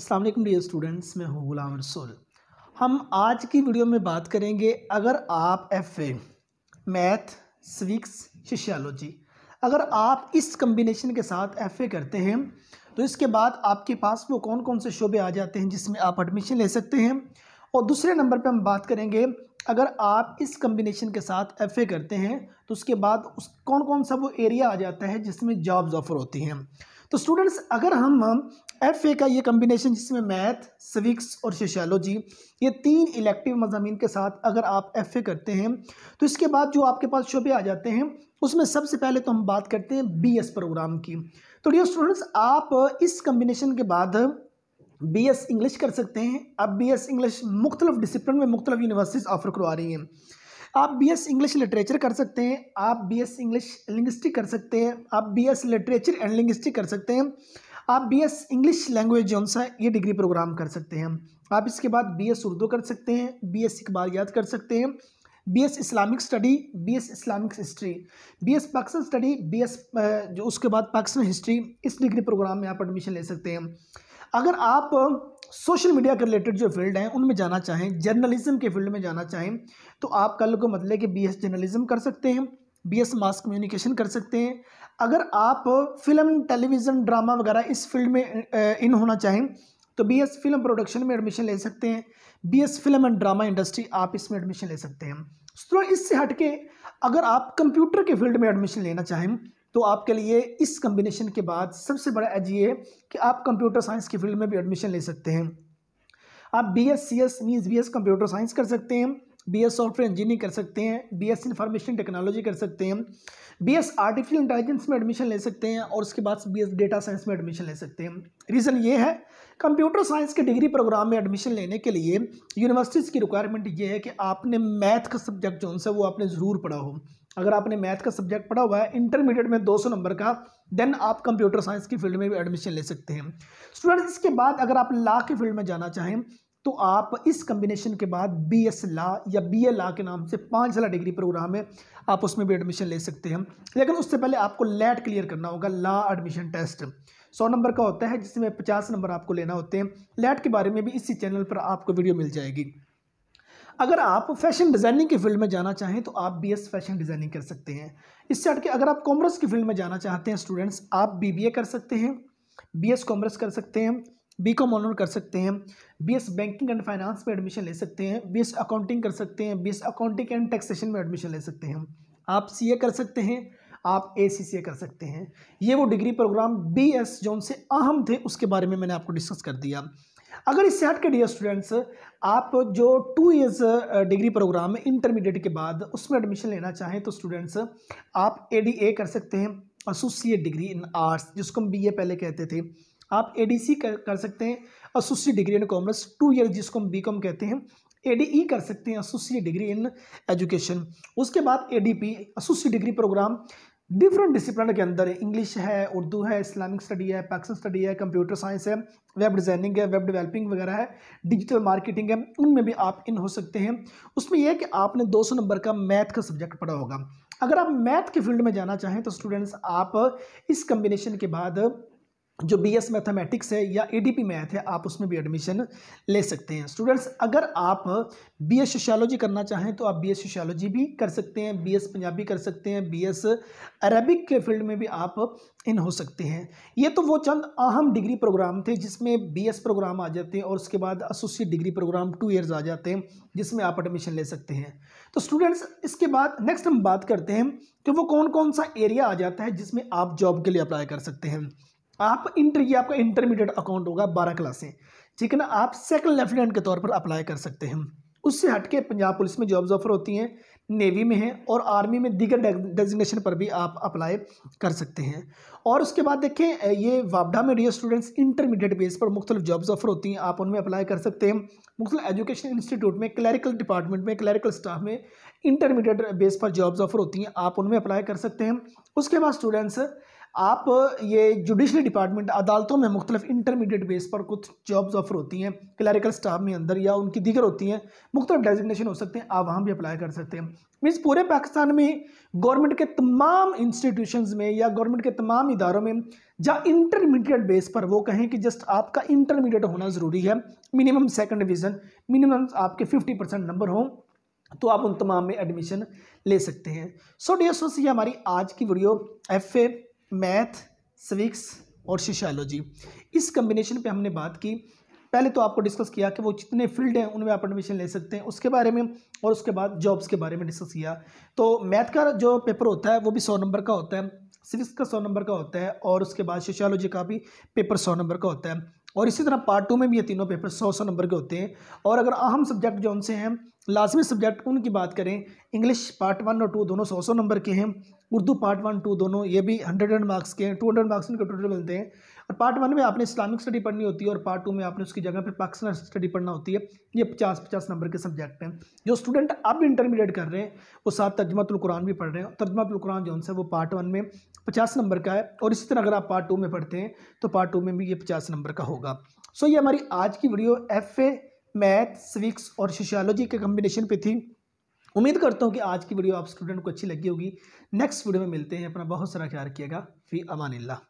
अस्सलाम वालेकुम dear students, मैं हूँ गुलाम रसूल। हम आज की वीडियो में बात करेंगे, अगर आप एफए मैथ, सिविक्स, सोशियोलॉजी, अगर आप इस कम्बिनेशन के साथ एफए करते हैं तो इसके बाद आपके पास वो कौन कौन से शोबे आ जाते हैं जिसमें आप एडमिशन ले सकते हैं। और दूसरे नंबर पे हम बात करेंगे, अगर आप इस कम्बिनेशन के साथ एफए करते हैं तो उसके बाद उस कौन कौन सा वो एरिया आ जाता है जिसमें जॉब्स ऑफर होती हैं। तो स्टूडेंट्स, अगर हम एफए का ये कम्बिनेशन जिसमें मैथ, सिविक्स और सोशियोलॉजी, ये तीन इलेक्टिव मज़ामीन के साथ अगर आप एफए करते हैं तो इसके बाद जो आपके पास शोबे आ जाते हैं उसमें सबसे पहले तो हम बात करते हैं बीएस प्रोग्राम की। तो डियर स्टूडेंट्स, आप इस कम्बिनेशन के बाद बीएस इंग्लिश कर सकते हैं। अब बीएस इंग्लिश मुख्तलिफ डिसिप्लिन में मुख्तलिफ यूनिवर्सिटीज़ ऑफर करवा रही हैं। आप बीएस इंग्लिश लिटरेचर कर सकते हैं, आप बीएस इंग्लिश लिंग्विस्टिक कर सकते हैं, आप बीएस लिटरेचर एंड लिंग्विस्टिक कर सकते हैं, आप बीएस इंग्लिश लैंग्वेज जो सा ये डिग्री प्रोग्राम कर सकते हैं। आप इसके बाद बीएस उर्दू कर सकते हैं, बीएस इकबालियात कर सकते हैं, BS Islamic study, BS Islamic history, BS Pakistan study, BS जो उसके बाद पाकिस्तान हिस्ट्री, इस डिग्री प्रोग्राम में आप एडमिशन ले सकते हैं। अगर आप सोशल मीडिया के रिलेटेड जो फील्ड हैं उनमें जाना चाहें, जर्नलिज्म के फील्ड में जाना चाहें, तो आप कल को मतलब कि बीएस जर्नलिज्म कर सकते हैं, बीएस मास कम्युनिकेशन कर सकते हैं। अगर आप फिल्म, टेलीविज़न, ड्रामा वगैरह इस फील्ड में इन होना चाहें तो बीएस फिल्म प्रोडक्शन में एडमिशन ले सकते हैं, BS film and drama industry, आप इसमें एडमिशन ले सकते हैं। तो इससे हटके अगर आप कंप्यूटर के फील्ड में एडमिशन लेना चाहें तो आपके लिए इस कम्बिनेशन के बाद सबसे बड़ा एज ये है कि आप कंप्यूटर साइंस की फील्ड में भी एडमिशन ले सकते हैं। आप BS CS means BS computer science कर सकते हैं, बीएस सॉफ्टवेयर इंजीनियरिंग कर सकते हैं, बीएस इंफॉर्मेशन टेक्नोलॉजी कर सकते हैं, बीएस आर्टिफिशियल इंटेलिजेंस में एडमिशन ले सकते हैं और उसके बाद बीएस डेटा साइंस में एडमिशन ले सकते हैं। रीज़न ये है, कंप्यूटर साइंस के डिग्री प्रोग्राम में एडमिशन लेने के लिए यूनिवर्सिटीज़ की रिक्वायरमेंट ये है कि आपने मैथ का सब्जेक्ट जो है वो आपने ज़रूर पढ़ा हो। अगर आपने मैथ का सब्जेक्ट पढ़ा हुआ है इंटरमीडिएट में 200 नंबर का, देन आप कंप्यूटर साइंस की फील्ड में भी एडमिशन ले सकते हैं। स्टूडेंट्स, इसके बाद अगर आप लॉ की फील्ड में जाना चाहें तो आप इस कम्बिनेशन के बाद बीएस लॉ या बीए लॉ के नाम से 5 साल डिग्री प्रोग्राम है, आप उसमें भी एडमिशन ले सकते हैं। लेकिन उससे पहले आपको लैट क्लियर करना होगा, लॉ एडमिशन टेस्ट 100 नंबर का होता है जिसमें 50 नंबर आपको लेना होते हैं। लैट के बारे में भी इसी चैनल पर आपको वीडियो मिल जाएगी। अगर आप फैशन डिज़ाइनिंग की फील्ड में जाना चाहें तो आप बीएस फैशन डिज़ाइनिंग कर सकते हैं। इससे हटके अगर आप कॉमर्स की फील्ड में जाना चाहते हैं स्टूडेंट्स, आप बीबीए कर सकते हैं, बीएस कॉमर्स कर सकते हैं, बीकॉम ऑनर कर सकते हैं, बीएस बैंकिंग एंड फाइनेंस में एडमिशन ले सकते हैं, बीएस अकाउंटिंग कर सकते हैं, बीएस अकाउंटिंग एंड टैक्सेशन में एडमिशन ले सकते हैं। आप सीए कर सकते हैं, आप एसीसीए कर सकते हैं। ये वो डिग्री प्रोग्राम बीएस जो उनसे अहम थे उसके बारे में मैंने आपको डिस्कस कर दिया। अगर इससे हट के डियर स्टूडेंट्स, आप जो 2 इयर्स डिग्री प्रोग्राम है इंटरमीडिएट के बाद उसमें एडमिशन लेना चाहें तो स्टूडेंट्स आप एडीए कर सकते हैं, एसोसिएट डिग्री इन आर्ट्स, जिसको हम बीए पहले कहते थे। आप एडीसी कर सकते हैं, associate degree in commerce 2 year, जिसको हम बीकॉम कहते हैं। एडीई कर सकते हैं, एसोसिएट डिग्री इन एजुकेशन। उसके बाद ADP, associate degree programme different discipline के अंदर है, इंग्लिश है, उर्दू है, इस्लामिक स्टडी है, पाकिस्तान स्टडी है, कंप्यूटर साइंस है, वेब डिज़ाइनिंग है, वेब डेवलपिंग वगैरह है, डिजिटल मार्केटिंग है, उनमें भी आप इन हो सकते हैं। उसमें यह है कि आपने 200 नंबर का मैथ का सब्जेक्ट पढ़ा होगा। अगर आप मैथ के फील्ड में जाना चाहें तो स्टूडेंट्स आप इस कम्बिनेशन के बाद जो बीएस मैथमेटिक्स है या एडीपी मैथ है, आप उसमें भी एडमिशन ले सकते हैं। स्टूडेंट्स, अगर आप बीएस सोशियोलॉजी करना चाहें तो आप बीएस सोशियोलॉजी भी कर सकते हैं, बीएस पंजाबी कर सकते हैं, बीएस अरबिक के फील्ड में भी आप इन हो सकते हैं। ये तो वो चंद अहम डिग्री प्रोग्राम थे जिसमें बीएस प्रोग्राम आ जाते हैं और उसके बाद एसोसिएट डिग्री प्रोग्राम 2 ईयर्स आ जाते हैं जिसमें आप एडमिशन ले सकते हैं। तो स्टूडेंट्स, इसके बाद नेक्स्ट हम बात करते हैं कि वो कौन कौन सा एरिया आ जाता है जिसमें आप जॉब के लिए अप्लाई कर सकते हैं। आप ये आपका इंटरमीडिएट अकाउंट होगा 12 क्लासें, ठीक है ना, आप सेकंड लेफ्टिनेंट के तौर पर अप्लाई कर सकते हैं। उससे हटके पंजाब पुलिस में जॉब्स ऑफर होती हैं, नेवी में है और आर्मी में दीगर डेजिग्नेशन पर भी आप अप्लाई कर सकते हैं। और उसके बाद देखें, ये वापडा में डियर स्टूडेंट्स इंटरमीडिएट बेस पर मुख्तलिफ जॉब्स ऑफर होती हैं, आप उनमें अप्लाई कर सकते हैं। मुख्तलिफ एजुकेशन इंस्टीट्यूट में, क्लरिकल डिपार्टमेंट में, क्लरिकल स्टाफ में इंटरमीडिएट बेस पर जॉब्स ऑफर होती हैं, आप उनमें अप्लाई कर सकते हैं। उसके बाद स्टूडेंट्स, आप ये जुडिशरी डिपार्टमेंट अदालतों में मुख्तलिफ इंटरमीडिएट बेस पर कुछ जॉब्स ऑफर होती हैं क्लरिकल स्टाफ में अंदर, या उनकी दीगर होती हैं, मुख्तलिफ डेजिग्नेशन हो सकते हैं, आप वहाँ भी अप्लाई कर सकते हैं। मीन्स पूरे पाकिस्तान में गवर्नमेंट के तमाम इंस्टीट्यूशंस में या गवर्नमेंट के तमाम इदारों में जहाँ इंटरमीडिएट बेस पर, वो कहें कि जस्ट आपका इंटरमीडिएट होना ज़रूरी है, मिनिमम सेकंड डिवीज़न, मिनिमम आपके 50% नंबर हों, तो आप उन तमाम में एडमिशन ले सकते हैं। सो डियर स्टूडेंट्स, ये हमारी आज की वीडियो FA मैथ, सिविक्स और सोशियोलॉजी इस कम्बिनेशन पे हमने बात की। पहले तो आपको डिस्कस किया कि वो जितने फील्ड हैं उनमें आप एडमिशन ले सकते हैं उसके बारे में, और उसके बाद जॉब्स के बारे में डिस्कस किया। तो मैथ का जो पेपर होता है वो भी 100 नंबर का होता है, सिविक्स का 100 नंबर का होता है, और उसके बाद सोशियोलॉजी का भी पेपर 100 नंबर का होता है, और इसी तरह पार्ट 2 में भी ये तीनों पेपर 100 नंबर के होते हैं। और अगर अहम सब्जेक्ट जो उनसे हैं, लाजमी सब्जेक्ट, उनकी बात करें, इंग्लिश पार्ट 1 और 2 दोनों 100 नंबर के हैं, उर्दू पार्ट 1 2 दोनों ये भी 100 मार्क्स के हैं, 200 मार्क्स इनके टोटल मिलते हैं। और पार्ट 1 में आपने इस्लामिक स्टडी पढ़नी होती है, और पार्ट 2 में आपने उसकी जगह पे पाकिस्तान स्टडी पढ़ना होती है। ये 50-50 नंबर के सब्जेक्ट हैं। जो स्टूडेंट अब इंटरमीडिएट कर रहे हैं वो साथ तर्जुमातुल कुरान भी पढ़ रहे हैं। तर्जुमातुल कुरान जो है वो पार्ट 1 में 50 नंबर का है, और इसी तरह अगर आप पार्ट 2 में पढ़ते हैं तो पार्ट 2 में भी ये 50 नंबर का होगा। सो ये हमारी आज की वीडियो FA मैथ, सिविक्स और सोशियोलॉजी के कम्बिनेशन पे थी। उम्मीद करता हूँ कि आज की वीडियो आप स्टूडेंट को अच्छी लगी होगी। नेक्स्ट वीडियो में मिलते हैं। अपना बहुत सारा ख्याल रखिएगा। फी अमानिल्लाह।